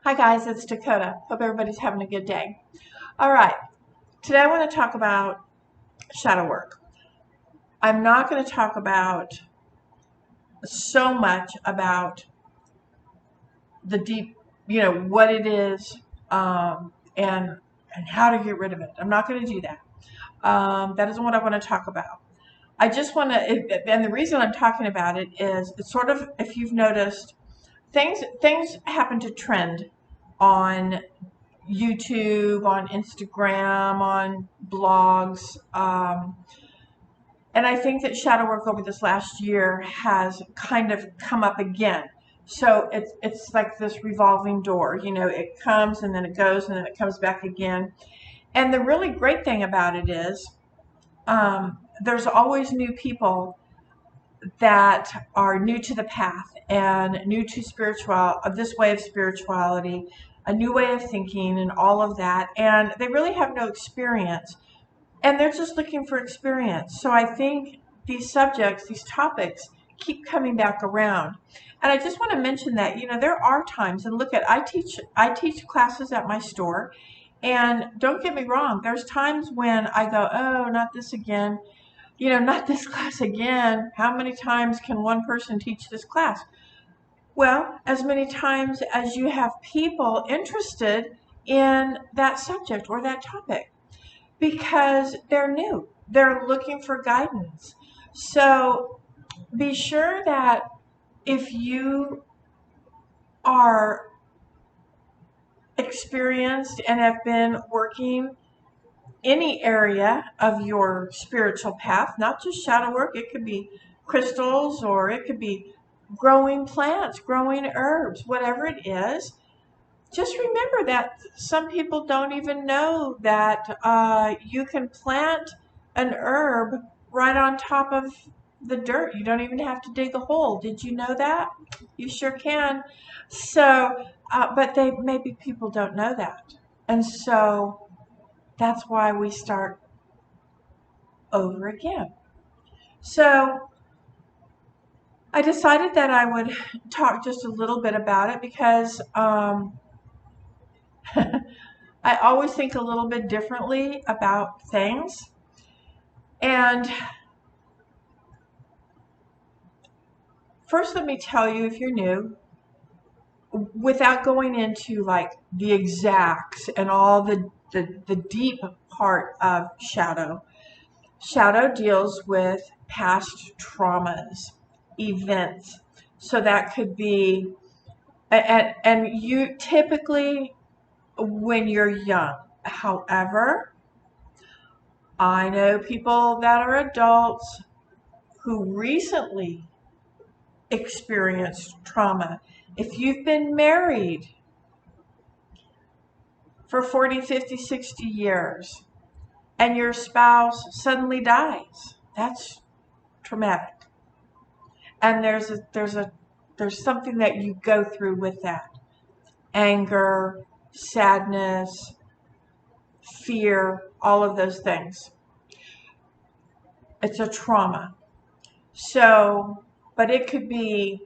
Hi guys, it's Dakota. Hope everybody's having a good day. All right, today I want to talk about shadow work. I'm not going to talk about so much about the deep, what it is, and how to get rid of it. I'm not going to do that. That isn't what I want to talk about. I just want to, and the reason I'm talking about it is it's sort of, if you've noticed, things happen to trend on YouTube, on Instagram, on blogs. And I think that shadow work over this last year has kind of come up again. So it's like this revolving door. It comes and then it goes and then it comes back again. And the really great thing about it is there's always new people that are new to the path and new to this way of spirituality, a new way of thinking and all of that. And they really have no experience and they're just looking for experience. So I think these subjects, these topics keep coming back around. And I just want to mention that, there are times, and look at, I teach classes at my store, and don't get me wrong, there's times when I go, oh, not this again, not this class again. How many times can one person teach this class? Well, as many times as you have people interested in that subject or that topic because they're new. They're looking for guidance. So be sure that if you are experienced and have been working any area of your spiritual path, not just shadow work, it could be crystals or it could be growing plants, growing herbs, whatever it is. Just remember that some people don't even know that you can plant an herb right on top of the dirt. You don't even have to dig a hole. Did you know that? You sure can. So, but maybe people don't know that. And so that's why we start over again. So I decided that I would talk just a little bit about it because I always think a little bit differently about things. And first, let me tell you, if you're new, without going into like the exacts and all the deep part of shadow deals with past traumas, events. So that could be, and you typically when you're young. However, I know people that are adults who recently experienced trauma. If you've been married for 40, 50, 60 years and your spouse suddenly dies, that's traumatic. And there's something that you go through with that. Anger, sadness, fear, all of those things. It's a trauma. So, but it could be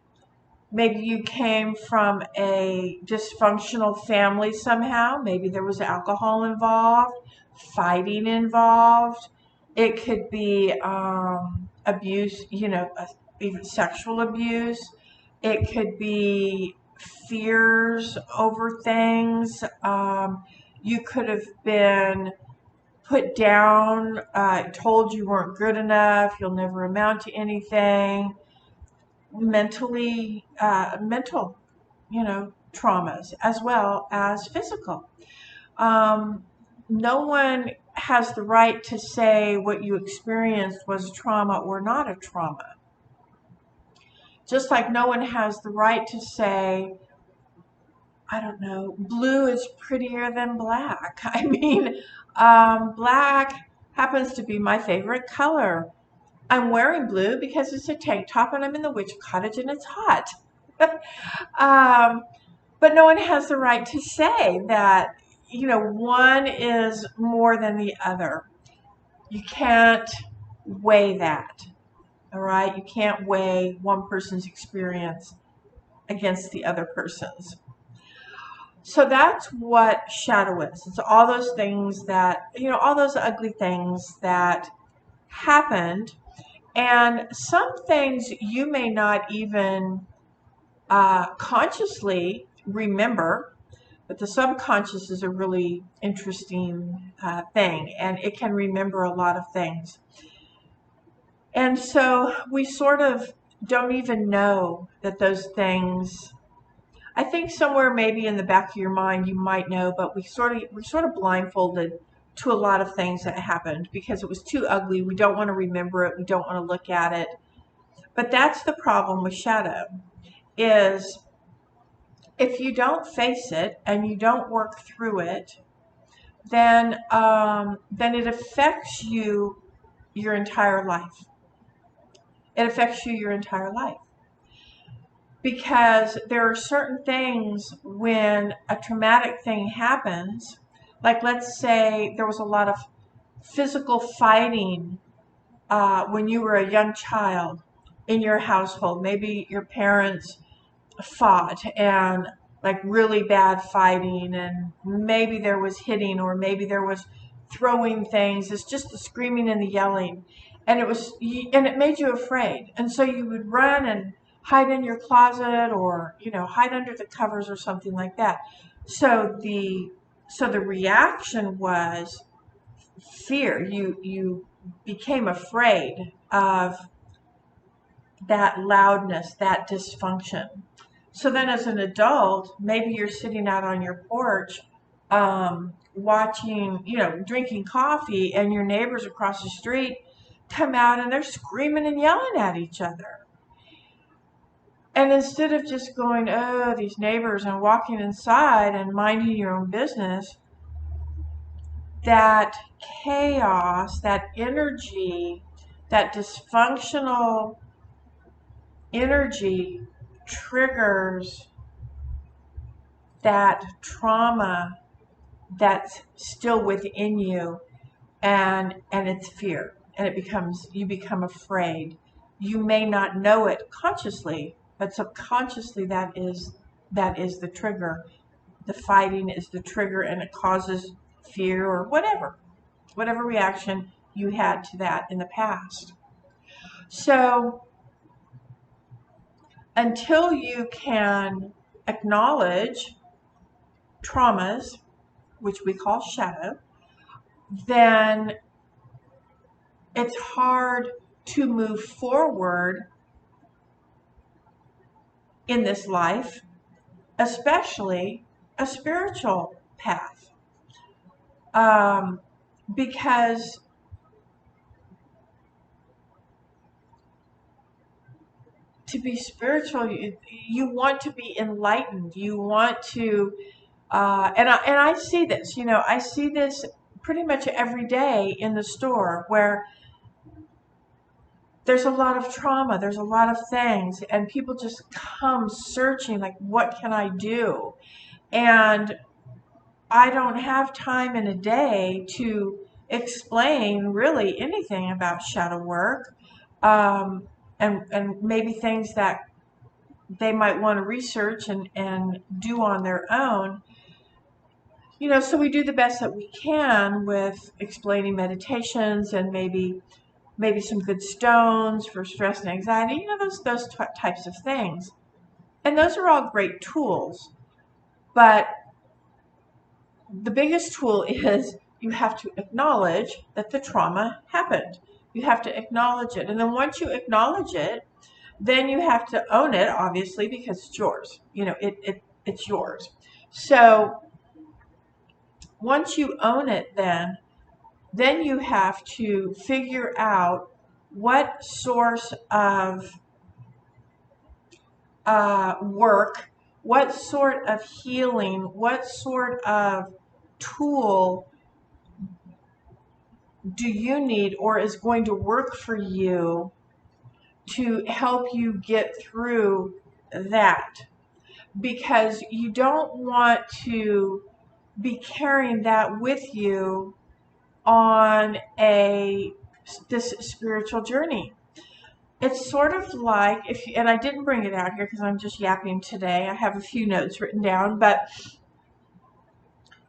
maybe you came from a dysfunctional family somehow. Maybe there was alcohol involved, fighting involved. It could be abuse, even sexual abuse. It could be fears over things. You could have been put down, told you weren't good enough, you'll never amount to anything, mental, traumas as well as physical. No one has the right to say what you experienced was trauma or not a trauma. Just like no one has the right to say, I don't know, blue is prettier than black. I mean, black happens to be my favorite color. I'm wearing blue because it's a tank top and I'm in the witch cottage and it's hot. um, but no one has the right to say that, one is more than the other. You can't weigh that, all right? You can't weigh one person's experience against the other person's. So that's what shadow is. It's all those things that, all those ugly things that happened. And some things you may not even consciously remember, but the subconscious is a really interesting thing, and it can remember a lot of things. And so we sort of don't even know that those things. I think somewhere maybe in the back of your mind you might know, but we're sort of blindfolded to a lot of things that happened because it was too ugly. We don't want to remember it. We don't want to look at it. But that's the problem with shadow is if you don't face it and you don't work through it, then it affects you your entire life. It affects you your entire life because there are certain things when a traumatic thing happens, like let's say there was a lot of physical fighting when you were a young child in your household. Maybe your parents fought and like really bad fighting, and maybe there was hitting or maybe there was throwing things. It's just the screaming and the yelling, and it made you afraid, and so you would run and hide in your closet or hide under the covers or something like that. So the reaction was fear. You became afraid of that loudness, that dysfunction. So then as an adult, maybe you're sitting out on your porch, watching, drinking coffee, and your neighbors across the street come out and they're screaming and yelling at each other. And instead of just going, oh, these neighbors, and walking inside and minding your own business, that chaos, that energy, that dysfunctional energy triggers that trauma that's still within you, and it's fear, and you become afraid. You may not know it consciously, but subconsciously that is the trigger. The fighting is the trigger, and it causes fear or whatever reaction you had to that in the past. So until you can acknowledge traumas, which we call shadow, then it's hard to move forward in this life, especially a spiritual path. Because to be spiritual, you want to be enlightened. You want to, and I see this. I see this pretty much every day in the store where there's a lot of trauma, there's a lot of things, and people just come searching, like, what can I do? And I don't have time in a day to explain really anything about shadow work, and maybe things that they might want to research and do on their own. So we do the best that we can with explaining meditations and maybe some good stones for stress and anxiety, those types of things. And those are all great tools. But the biggest tool is you have to acknowledge that the trauma happened. You have to acknowledge it. And then once you acknowledge it, then you have to own it, obviously, because it's yours. It's yours. So once you own it, then you have to figure out what source of work, what sort of healing, what sort of tool do you need or is going to work for you to help you get through that. Because you don't want to be carrying that with you on this spiritual journey. It's sort of like and I didn't bring it out here because I'm just yapping today. I have a few notes written down, but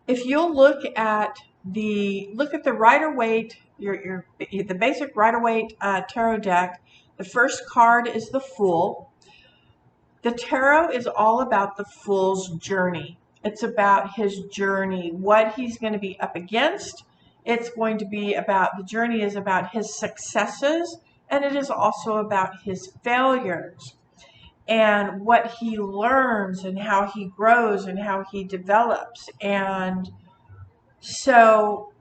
if you'll look at the Rider-Waite, the basic Rider-Waite tarot deck, the first card is the Fool. The tarot is all about the Fool's journey. It's about his journey, what he's going to be up against. It's going to be about, the journey is about his successes, and it is also about his failures and what he learns and how he grows and how he develops. And so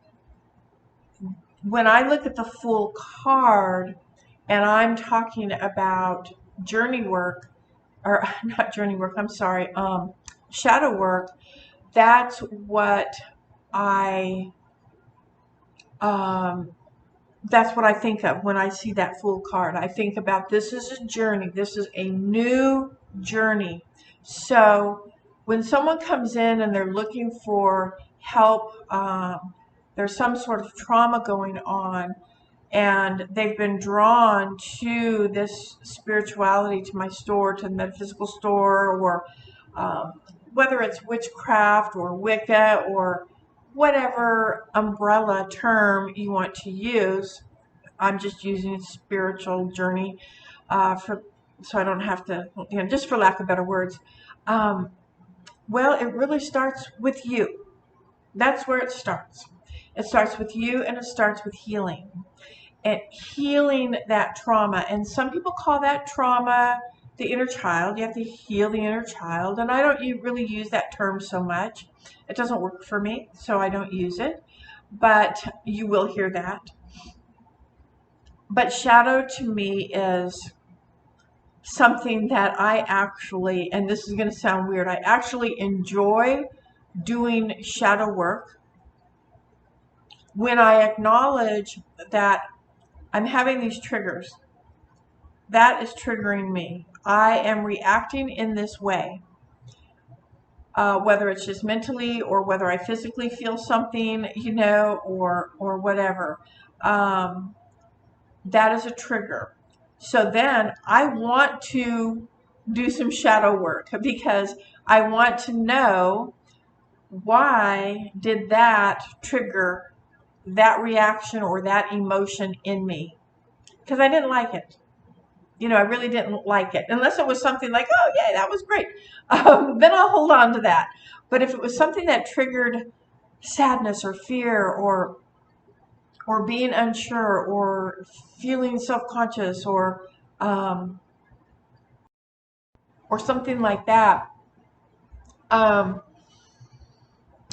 when I look at the Fool card and I'm talking about journey work, or not journey work, I'm sorry, shadow work, that's what I think of when I see that Fool card. I think about, this is a journey. This is a new journey. So when someone comes in and they're looking for help, there's some sort of trauma going on, and they've been drawn to this spirituality, to my store, to the metaphysical store, or whether it's witchcraft or Wicca or whatever umbrella term you want to use. I'm just using spiritual journey so I don't have to, just for lack of better words. Well, it really starts with you. That's where it starts. It starts with you, and it starts with healing. And healing that trauma. And some people call that trauma the inner child. You have to heal the inner child. And I don't really use that term so much. It doesn't work for me, so I don't use it. But you will hear that. But shadow to me is something that I actually, and this is going to sound weird, I actually enjoy doing shadow work when I acknowledge that I'm having these triggers. That is triggering me. I am reacting in this way. Whether it's just mentally or whether I physically feel something, or whatever. That is a trigger. So then I want to do some shadow work, because I want to know, why did that trigger that reaction or that emotion in me? Because I didn't like it. I really didn't like it. Unless it was something like, oh, yay, that was great. Then I'll hold on to that. But if it was something that triggered sadness or fear or being unsure or feeling self-conscious or something like that, I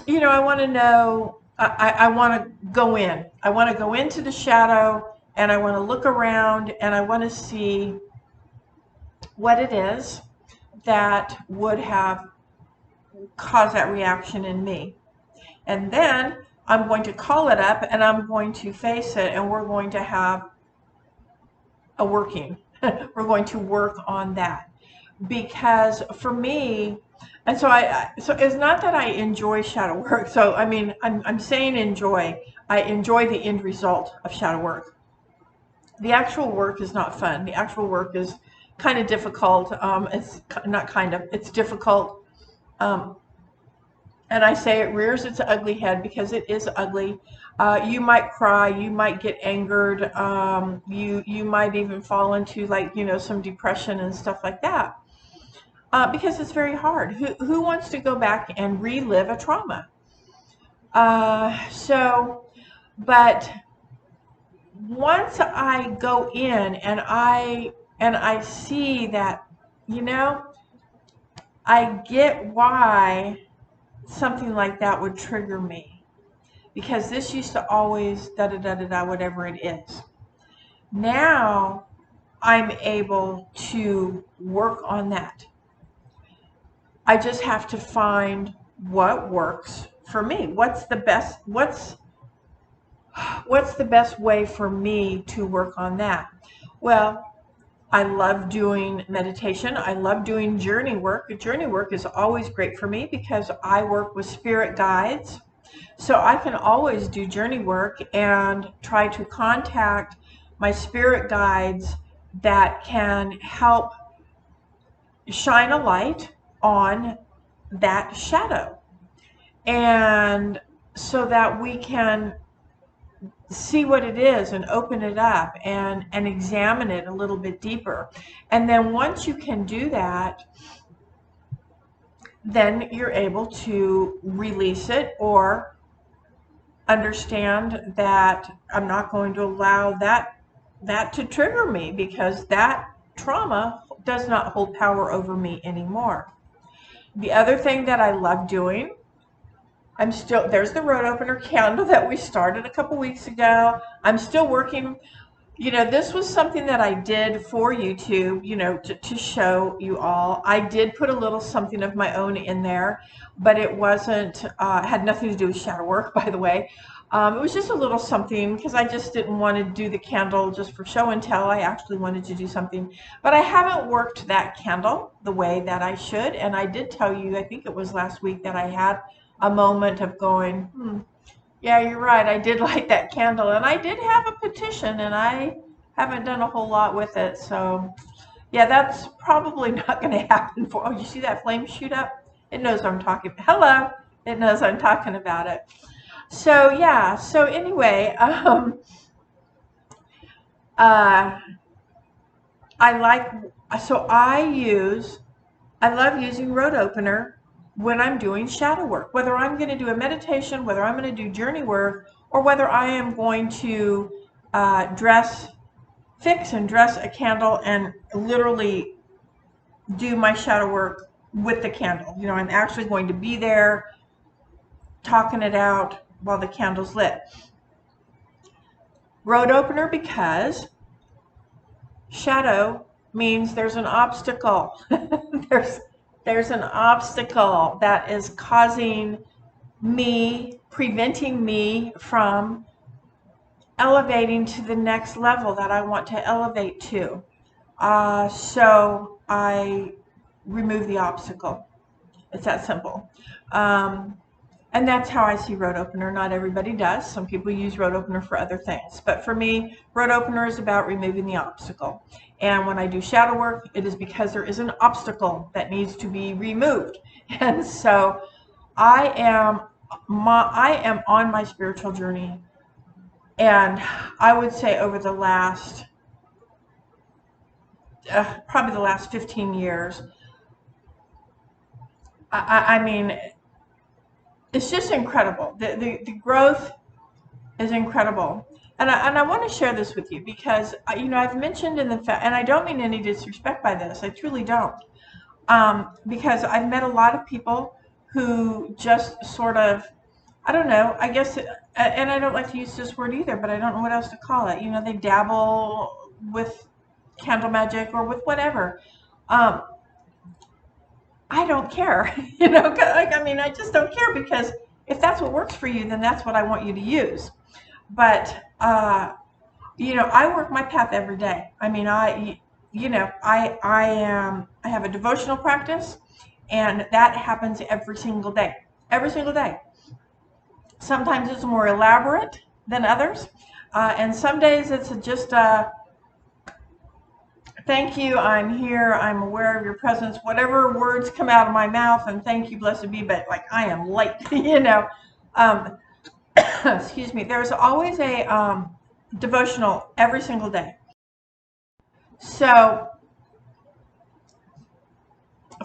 want to know, I want to go in. I want to go into the shadow, and I want to look around, and I want to see what it is that would have caused that reaction in me. And then I'm going to call it up, and I'm going to face it, and we're going to have a working. We're going to work on that. Because for me, and so so it's not that I enjoy shadow work. So I mean, I'm saying enjoy. I enjoy the end result of shadow work. The actual work is not fun. The actual work is kind of difficult. It's not kind of. It's difficult. And I say it rears its ugly head, because it is ugly. You might cry. You might get angered. You might even fall into some depression and stuff like that. Because it's very hard. Who wants to go back and relive a trauma? But once I go in and I see that, I get why something like that would trigger me, because this used to always da-da-da-da-da, whatever it is. Now I'm able to work on that. I just have to find what works for me. What's the best way for me to work on that? Well, I love doing meditation. I love doing journey work. Journey work is always great for me, because I work with spirit guides. So I can always do journey work and try to contact my spirit guides that can help shine a light on that shadow. and so that we can see what it is and open it up and examine it a little bit deeper. And then once you can do that, then you're able to release it or understand that I'm not going to allow that to trigger me, because that trauma does not hold power over me anymore. The other thing that I love doing, there's the road opener candle that we started a couple weeks ago. I'm still working. This was something that I did for YouTube, to show you all. I did put a little something of my own in there, but it wasn't, had nothing to do with shadow work, by the way. It was just a little something because I just didn't want to do the candle just for show and tell. I actually wanted to do something, but I haven't worked that candle the way that I should. And I did tell you, I think it was last week, that I had a moment of going, yeah, you're right. I did light that candle, and I did have a petition, and I haven't done a whole lot with it. So, yeah, that's probably not going to happen. Oh, you see that flame shoot up? It knows I'm talking. Hello. It knows I'm talking about it. So, yeah. So, anyway, I love using road opener when I'm doing shadow work, whether I'm going to do a meditation, whether I'm going to do journey work, or whether I am going to fix and dress a candle and literally do my shadow work with the candle. I'm actually going to be there talking it out while the candle's lit. Road opener, because shadow means there's an obstacle. There's an obstacle that is preventing me from elevating to the next level that I want to elevate to. So I remove the obstacle. It's that simple. And that's how I see road opener. Not everybody does. Some people use road opener for other things. But for me, road opener is about removing the obstacle. And when I do shadow work, it is because there is an obstacle that needs to be removed. And so I am on my spiritual journey. And I would say over the last, probably the last 15 years, I mean, it's just incredible. The growth is incredible. And I want to share this with you because, I've mentioned and I don't mean any disrespect by this. I truly don't. Because I've met a lot of people who just sort of, I don't know, I guess, and I don't like to use this word either, but I don't know what else to call it. They dabble with candle magic or with whatever. I don't care, I just don't care, because if that's what works for you, then that's what I want you to use. But, I work my path every day. I have a devotional practice, and that happens every single day. Every single day. Sometimes it's more elaborate than others, and some days it's just thank you, I'm here, I'm aware of your presence, whatever words come out of my mouth, and thank you, blessed be, but like I am late, excuse me. There's always a devotional every single day. So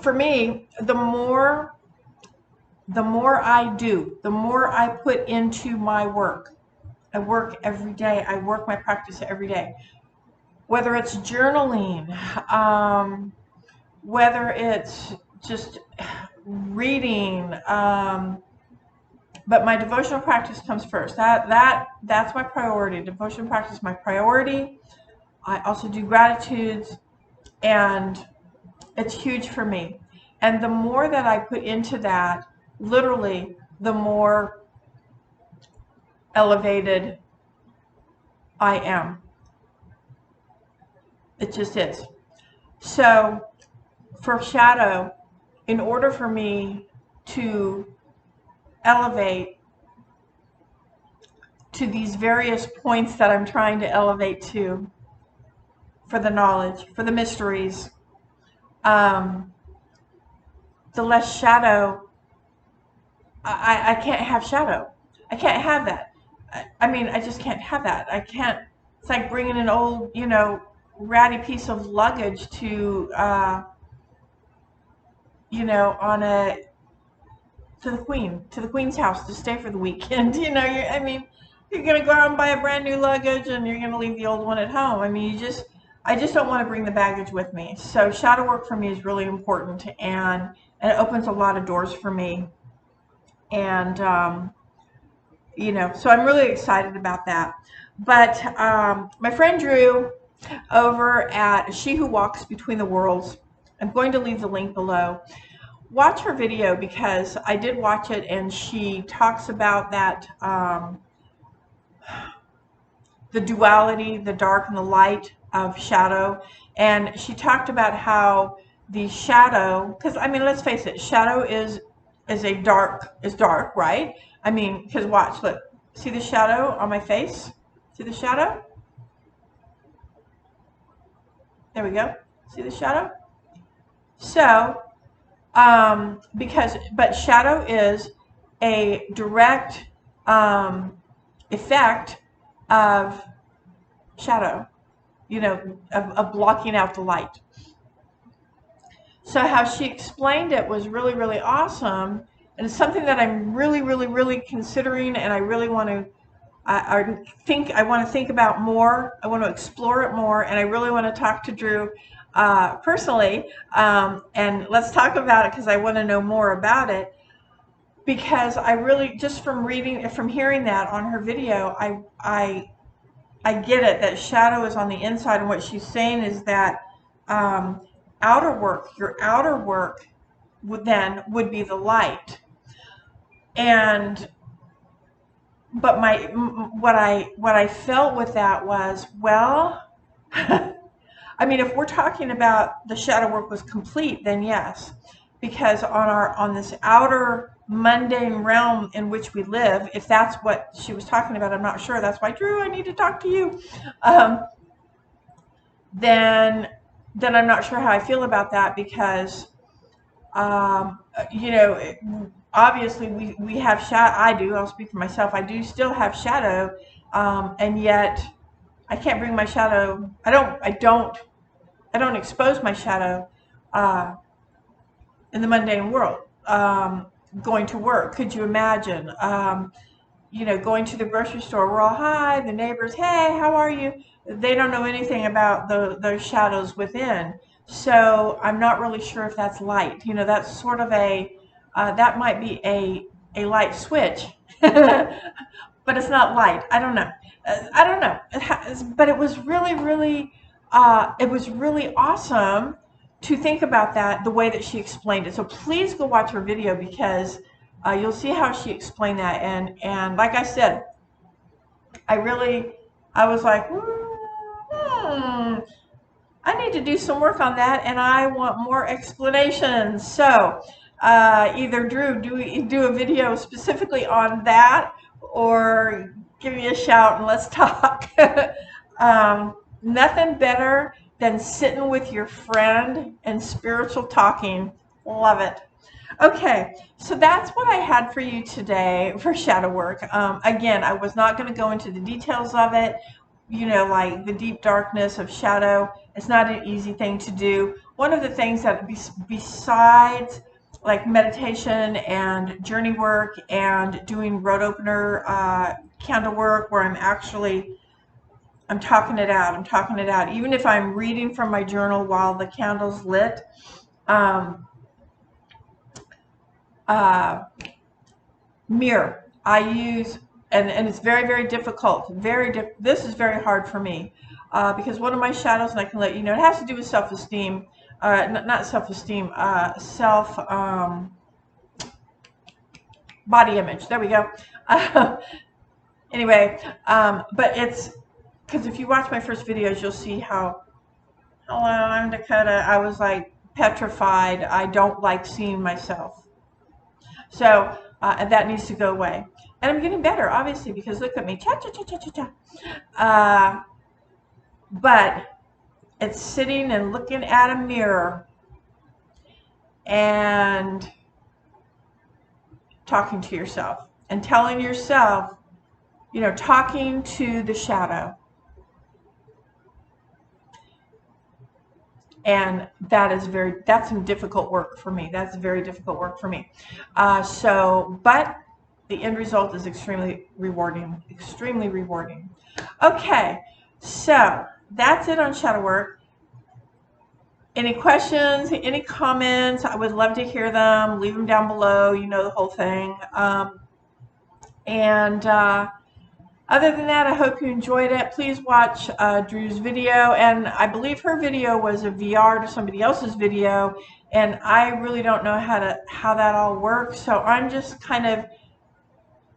for me, the more I do, the more I put into my work. I work every day. I work my practice every day. Whether it's journaling, whether it's just reading, but my devotional practice comes first. That's my priority. Devotional practice is my priority. I also do gratitudes, and it's huge for me. And the more that I put into that, literally, the more elevated I am. It just is. So for shadow, in order for me to elevate to these various points that I'm trying to elevate to, for the knowledge, for the mysteries, the less shadow I can't have shadow. I can't have that. I mean, I just can't have that. I can't. It's like bringing an old, ratty piece of luggage to, on a to the queen's house to stay for the weekend. I mean, you're gonna go out and buy a brand new luggage, and you're gonna leave the old one at home. I mean, I just don't want to bring the baggage with me. So shadow work for me is really important, and it opens a lot of doors for me. And so I'm really excited about that. But my friend Drew over at She Who Walks Between the Worlds, I'm going to leave the link below. Watch her video, because I did watch it, and she talks about that, the duality, the dark and the light of shadow. And she talked about how the shadow, because I mean, let's face it, shadow is dark, right? I mean, because watch, look, see the shadow on my face? See the shadow? There we go. See the shadow? So, but shadow is a direct effect of shadow, of blocking out the light. So how she explained it was really, really awesome. And it's something that I'm really, really, really considering, and I really want to, I want to think about more. I want to explore it more, and I really want to talk to Drew personally, and let's talk about it, because I want to know more about it. Because I really, just from hearing that on her video, I get it, that shadow is on the inside, and what she's saying is that your outer work would be the light. And but what I felt with that was, well, I mean, if we're talking about the shadow work was complete, then yes, because on this outer mundane realm in which we live, if that's what she was talking about, I'm not sure. That's why, Drew, I need to talk to you. Then I'm not sure how I feel about that, because obviously we have shadow. I'll speak for myself. I do still have shadow, and yet I can't bring my shadow. I don't expose my shadow in the mundane world. Going to work, could you imagine? Going to the grocery store, we're all, hi, the neighbors, hey, how are you? They don't know anything about those shadows within. So I'm not really sure if that's light. That's sort of that might be a light switch, but it's not light. I don't know. I don't know. But it was really, really, it was really awesome to think about that, the way that she explained it. So please go watch her video, because you'll see how she explained that. And like I said, I was like, I need to do some work on that, and I want more explanations. So either Drew, do a video specifically on that, or give me a shout and let's talk. Nothing better than sitting with your friend and spiritual talking. Love it. Okay, so that's what I had for you today for shadow work. Again, I was not going to go into the details of it, like the deep darkness of shadow. It's not an easy thing to do. One of the things that besides like meditation and journey work and doing road opener candle work, where I'm talking it out, even if I'm reading from my journal while the candle's lit. Mirror I use, and it's very, very difficult. This is very hard for me, because one of my shadows, and I can let you know, it has to do with self-esteem. Not self-esteem, body image. There we go. Anyway, but it's because if you watch my first videos, you'll see how, hello, I'm Dakota. I was like petrified. I don't like seeing myself. So that needs to go away. And I'm getting better, obviously, because look at me. Cha, cha, cha, cha, cha, cha. But it's sitting and looking at a mirror. And talking to yourself and telling yourself, you know, talking to the shadow. And that's some difficult work for me. That's very difficult work for me. But the end result is extremely rewarding, extremely rewarding. Okay, so that's it on shadow work. Any questions, any comments? I would love to hear them. Leave them down below. You know the whole thing. Other than that, I hope you enjoyed it. Please watch Drew's video, and I believe her video was a VR to somebody else's video, and I really don't know how that all works. So I'm just kind of,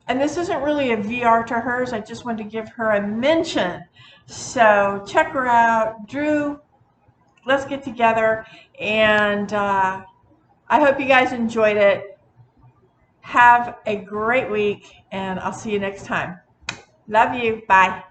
and this isn't really a VR to hers. I just wanted to give her a mention. So check her out, Drew. Let's get together, and I hope you guys enjoyed it. Have a great week, and I'll see you next time. Love you. Bye.